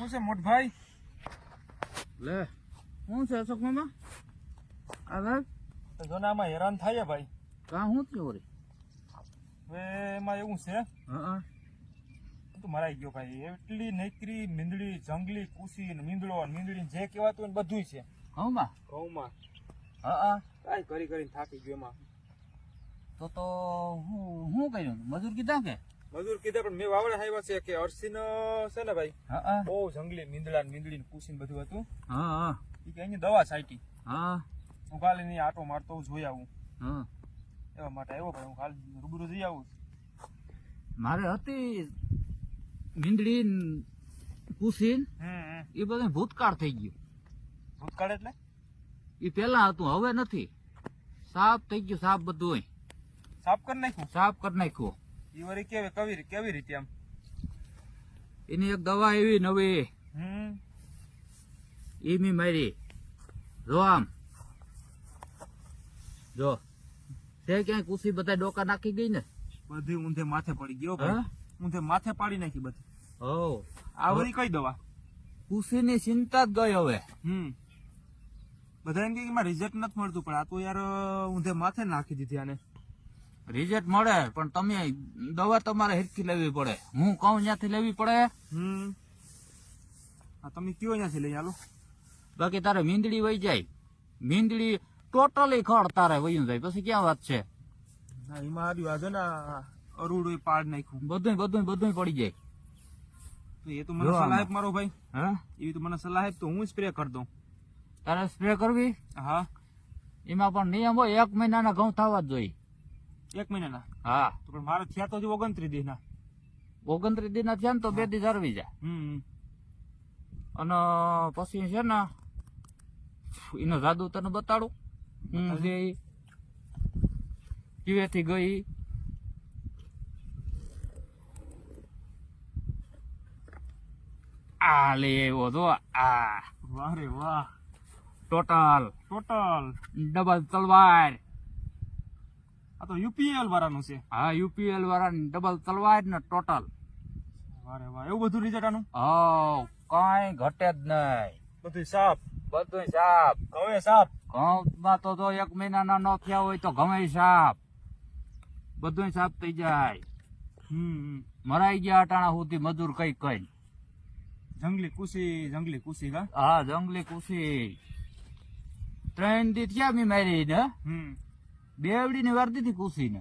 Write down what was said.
શું છે મોટભાઈ? લે શું છે અશોક મામા? આ તો જો ને આમાં હેરાન થાય ભાઈ. કા શું થયું રે? હવે એમાં એવું છે, હા તું મરાઈ ગયો ભાઈ. એટલી નકરી મીંદડી, જંગલી કુસી ને મીંદડો ને મીંદડી જે કહેવાતું હોય ને બધું છે ઘઉંમાં. હા કાંઈ કરી કરીને થાકી ગયો એમાં. તો હું કર્યું? મજૂર કીધા કે? મજૂર કીધા પણ મેં વાવડા આવ્યા છે કે અરસી છે ને ભાઈ, હા બહુ જંગલી મીંદડા ને મીંદડી ને કુસી ને બધું હતું. હા ઈ કે અહીંયા દવા છાંટી, હા હું કાલે ની આટો મારતો હું જોઈ આવું હા એવા માટે આવ્યો ભાઈ. હું કાલે રૂબરૂ જઈ આવું. મારે હતી મીંદડી કુસીન એ બધું ભૂતકાળ થઈ ગયું. ભૂતકાળ એટલે એ પેલા હતું, હવે નથી. સાફ થઈ ગયું, સાફ બધું સાફ કરી નાખ્યું. સાફ કરી નાખ્યું. ઈ વળી કેવી રીતે આમ? એની એક દવા એવી નવી એ મી મારી. જો આમ જો તે ક્યાંય કુસી બધા ડોકા નાખી ગઈ ને બધી ઊંધે માથે પડી ગયો ભાઈ. ઊંધે માથે પાડી નાખી બધી. હો આ વળી કઈ દવા? કુસી ની ચિંતા જ ગઈ હવે. બધા એમ કે એમાં રિઝલ્ટ નથી મળતું, પણ આ તો યાર ઊંધે માથે નાખી દીધી આને. રિઝલ્ટ મળે પણ તમે દવા તમારે હેરખી લેવી પડે. હું કહું ત્યાંથી લેવી પડે. આ તમે કયો અહીંયાથી લઈ આલો. બાકી તારે મીંદડી વહી જાય. મીંદડી ટોટલી ખડ તારે વયું જાય, પછી ક્યાં વાત છે? ના એમાં આવ્યું આજે ને અરૂડું પાડ નાખ્યું. બધું પડી જાય. એ તો મને સલાહ આપ મારો ભાઈ. હા એવી તો મને સલાહ આપ તો હું સ્પ્રે કરી દઉં. તારે સ્પ્રે કરવી? હા. એમાં પણ નિયમ હોય, 1 મહિનાના ઘઉં થવા જ જોઈએ. 1 મહિનાના? હા. તો પણ મારે થયા તો 29 દિનના. 29 દિન થયા ને તો 2 દી zarવી જાય. અને પછી છે ને એનો જાદુ તને બતાડું. જે કેવેથી ગઈ આ લે એવો જો. આ વાહ રે વાહ. ટોટલ ડબલ તલવાર. આ તો યુપીએલ વાળાનું છે. હા યુપીએલ વાળાની ડબલ તલવાર ને ટોટલ. વાહ રે વાહ. એવું બધું રિઝલ્ટ આનું? હા કઈ ઘટે જ નહીં. બધું સાફ. બધું સાફ. હવે સાફ. ઘઉંમાં તો 1 મહિનાના ન થયા હોય તો ઘઉં સાફ. બધું સાફ થઈ જાય. મરાઈ ગયા અટાણા સુધી મજૂર કઈ જંગલી કુસી કા? હા જંગલી કુસી 3 દી થયા મી મારી ને. બેવડી ની વાર દીધી કુસી ને.